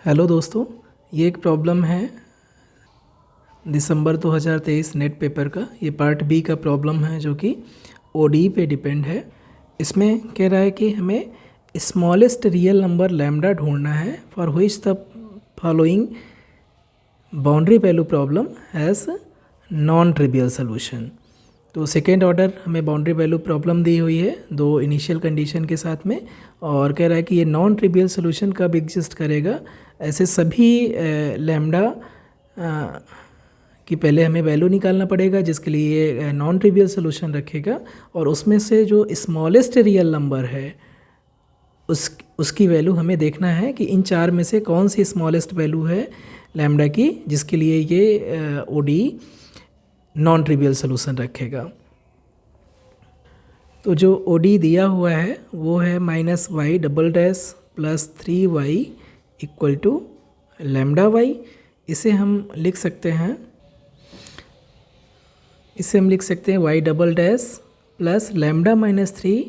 Hello दोस्तों, ये एक प्रॉब्लम है दिसंबर 2023 नेट पेपर का। ये पार्ट बी का प्रॉब्लम है जो कि ओडी पे डिपेंड है। इसमें कह रहा है कि हमें स्मॉलेस्ट रियल नंबर लैम्डा ढूंढना है for which the following boundary value problem has non trivial solution. तो सेकेंड ऑर्डर हमें बाउंड्री वैल्यू प्रॉब्लम दी हुई है दो इनिशियल कंडीशन के साथ में, और कह रहा है कि ये नॉन ट्रिवियल सोल्यूशन कब एग्जिस्ट करेगा। ऐसे सभी लैम्डा कि पहले हमें वैल्यू निकालना पड़ेगा जिसके लिए ये नॉन ट्रिवियल सोल्यूशन रखेगा, और उसमें से जो स्मॉलेस्ट रियल नंबर है उसकी वैल्यू हमें देखना है कि इन चार में से कौन सी स्मॉलेस्ट वैल्यू है लैम्डा की जिसके लिए ये ओडी नॉन ट्रिवियल सोल्यूशन रखेगा। तो जो ओडी दिया हुआ है वो है -y double dash plus 3y equal to lambda Y. इसे हम लिख सकते हैं y double dash plus lambda minus 3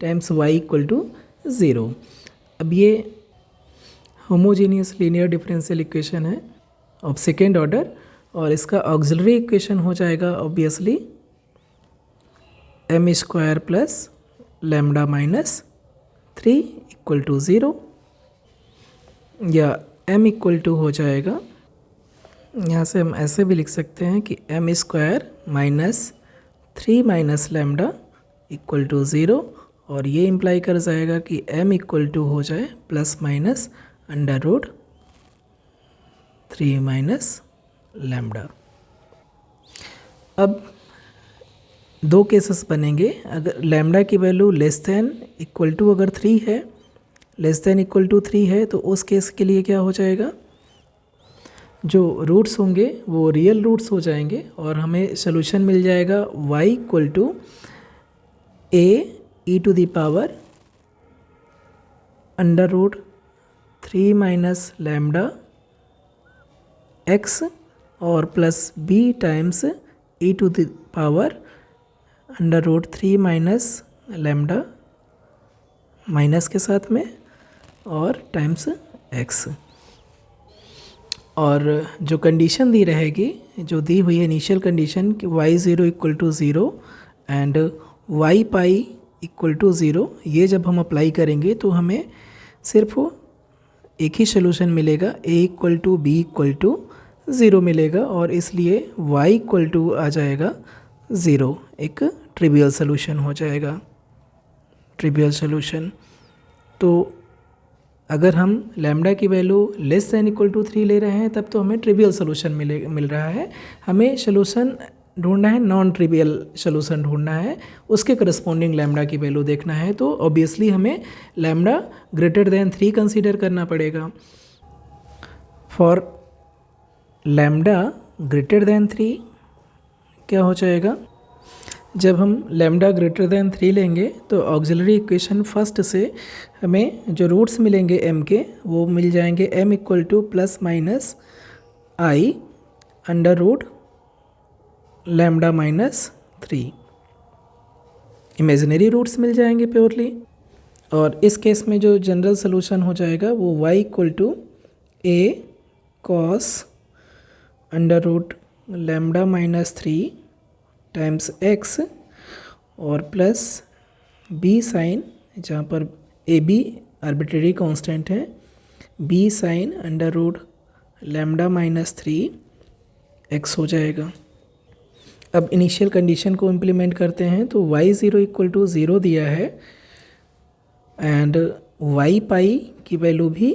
times y equal to 0। अब ये होमोजीनियस लीनियर डिफरेंशियल इक्वेशन है ऑफ सेकेंड ऑर्डर, और इसका ऑक्सिलरी इक्वेशन हो जाएगा obviously m square plus lambda minus 3 equal to 0, या m इक्वल टू हो जाएगा, यहाँ से हम ऐसे भी लिख सकते हैं कि m square minus 3 minus lambda equal to 0, और ये इम्प्लाई कर जाएगा कि m इक्वल टू हो जाए plus minus under root 3 minus lambda. अब दो केसेस बनेंगे। अगर लैम्डा की value less than equal to अगर 3 है, लेस दैन इक्वल टू 3 है, तो उस केस के लिए क्या हो जाएगा, जो रूट्स होंगे वो रियल रूट्स हो जाएंगे और हमें सोल्यूशन मिल जाएगा y equal to a e to the power under root 3 minus lambda x और plus b times e to the power under root 3 minus lambda minus के साथ में और टाइम्स x। और जो कंडीशन दी रहेगी, जो दी हुई है इनिशियल कंडीशन कि y0 equal to 0 and y pi equal to 0, ये जब हम अप्लाई करेंगे तो हमें सिर्फ एक ही सोल्यूशन मिलेगा, a equal to b equal to 0 मिलेगा, और इसलिए y इक्वल टू आ जाएगा 0, एक ट्रिवियल सोल्यूशन हो जाएगा, ट्रिवियल सोल्यूशन। तो अगर हम लैम्डा की value less than equal to 3 ले रहे हैं तब तो हमें ट्रिवियल सोल्यूशन मिल रहा है। हमें सोल्यूशन ढूंढना है, नॉन ट्रिवियल सोल्यूशन ढूंढना है, उसके करस्पॉन्डिंग लैम्डा की वैल्यू देखना है, तो ऑब्वियसली हमें लैम्डा ग्रेटर दैन 3 कंसीडर करना पड़ेगा। फॉर लैम्डा ग्रेटर दैन 3 क्या हो जाएगा, जब हम लैम्डा ग्रेटर दैन 3 लेंगे तो ऑक्सिलरी इक्वेशन फर्स्ट से हमें जो रूट्स मिलेंगे m के वो मिल जाएंगे m equal to plus minus i under root lambda minus 3, imaginary roots मिल जाएंगे प्योरली। और इस केस में जो जनरल सोल्यूशन हो जाएगा वो y equal to a cos under root lambda minus 3 times x और प्लस b साइन, जहाँ पर ए बी आर्बिट्रेरी कांस्टेंट है, b sine under root lambda minus 3 x हो जाएगा। अब इनिशियल कंडीशन को इम्प्लीमेंट करते हैं तो y0 इक्वल टू 0 दिया है एंड y पाई की वैल्यू भी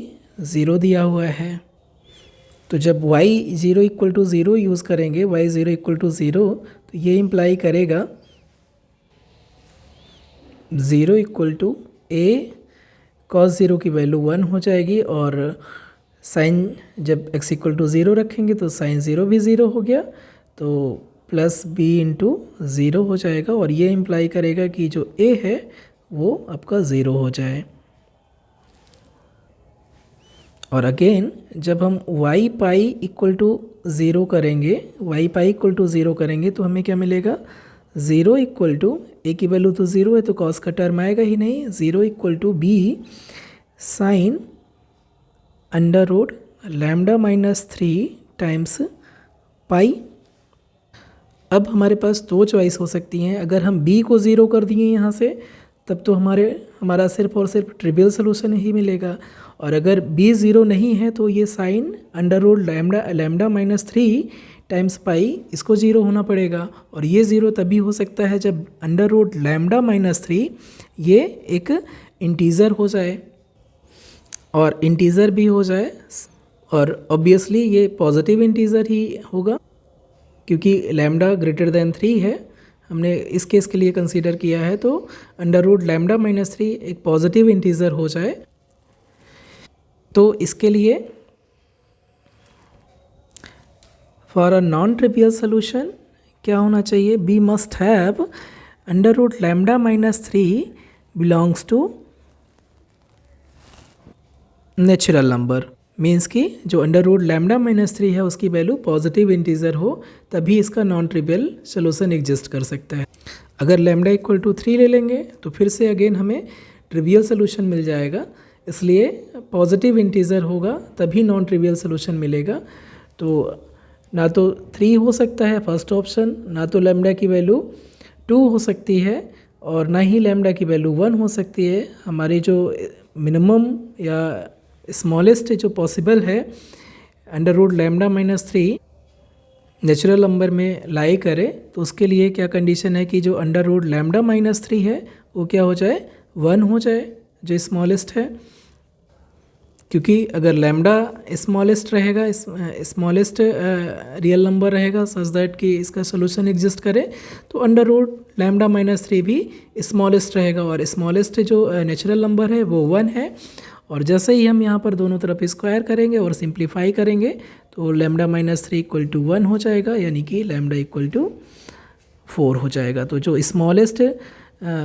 0 दिया हुआ है। तो जब y0 इक्वल टू 0 यूज़ करेंगे, y0 इक्वल टू 0, तो ये इम्प्लाई करेगा 0 इक्वल टू a cos 0 की वैल्यू 1 हो जाएगी, और साइन जब x इक्वल टू 0 रखेंगे तो साइन 0 भी 0 हो गया, तो प्लस b इंटू 0 हो जाएगा, और ये इम्प्लाई करेगा कि जो a है वो आपका 0 हो जाए। और अगेन जब हम y पाई इक्वल टू 0 करेंगे, y पाई इक्वल टू 0 करेंगे तो हमें क्या मिलेगा, 0 इक्वल टू a की वैल्यू तो 0 है तो cos का टर्म आएगा ही नहीं, 0 equal to b sine under root lambda minus 3 times pi. अब हमारे पास दो चॉइस हो सकती हैं। अगर हम b को 0 कर दिए यहाँ से तब तो हमारा सिर्फ और सिर्फ ट्रिवियल सोल्यूशन ही मिलेगा, और अगर b 0 नहीं है तो ये sine under root lambda minus 3 times pi इसको 0 होना पड़ेगा, और ये 0 तभी हो सकता है जब अंडर रूट लैम्डा माइनस 3 ये एक इंटीज़र हो जाए, और इंटीज़र भी हो जाए, और ऑब्वियसली ये पॉजिटिव इंटीज़र ही होगा क्योंकि लैम्डा ग्रेटर देन 3 है, हमने इस केस के लिए कंसीडर किया है। तो अंडर रूट लैम्डा माइनस 3 एक पॉजिटिव इंटीज़र हो जाए, तो इसके लिए for a non trivial solution क्या होना चाहिए, B must have under root lambda minus 3 belongs to natural number. Means कि जो अंडर रूट लैम्डा माइनस 3 है उसकी वैल्यू पॉजिटिव इंटीज़र हो, तभी इसका नॉन ट्रिवियल सोल्यूशन एग्जिस्ट कर सकता है। अगर लैम्डा इक्वल टू 3 ले लेंगे तो फिर से अगेन हमें ट्रिवियल सोल्यूशन मिल जाएगा, इसलिए पॉजिटिव इंटीज़र होगा तभी नॉन ट्रिवियल सोल्यूशन मिलेगा। तो ना तो 3 हो सकता है फर्स्ट ऑप्शन, ना तो लैम्डा की वैल्यू 2 हो सकती है, और ना ही लैम्डा की वैल्यू 1 हो सकती है। हमारी जो मिनिमम या स्मॉलेस्ट जो पॉसिबल है under root lambda minus 3 natural number में लाई करे, तो उसके लिए क्या कंडीशन है कि जो अंडर रूट लैम्डा माइनस 3 है वो क्या हो जाए, 1 हो जाए, जो स्मॉलेस्ट है। क्योंकि अगर लैम्डा स्मॉलेस्ट रहेगा, स्मॉलेस्ट रियल नंबर रहेगा सच दैट कि इसका सोल्यूशन एग्जिस्ट करे, तो अंडर रूट लैम्डा माइनस 3 भी स्मॉलेस्ट रहेगा, और स्मॉलेस्ट जो नेचुरल नंबर है वो 1 है। और जैसे ही हम यहाँ पर दोनों तरफ स्क्वायर करेंगे और सिंप्लीफाई करेंगे तो लैम्डा माइनस 3 इक्वल टू 1 हो जाएगा, यानी कि लैम्डा इक्वल टू 4 हो जाएगा। तो जो स्मॉलेस्ट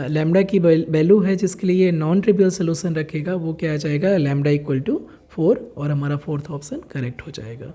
लैम्डा की वैल्यू है जिसके लिए नॉन ट्रिवियल सोल्यूशन रखेगा वो क्या आ जाएगा, लैम्डा इक्वल टू 4, और हमारा फोर्थ ऑप्शन करेक्ट हो जाएगा।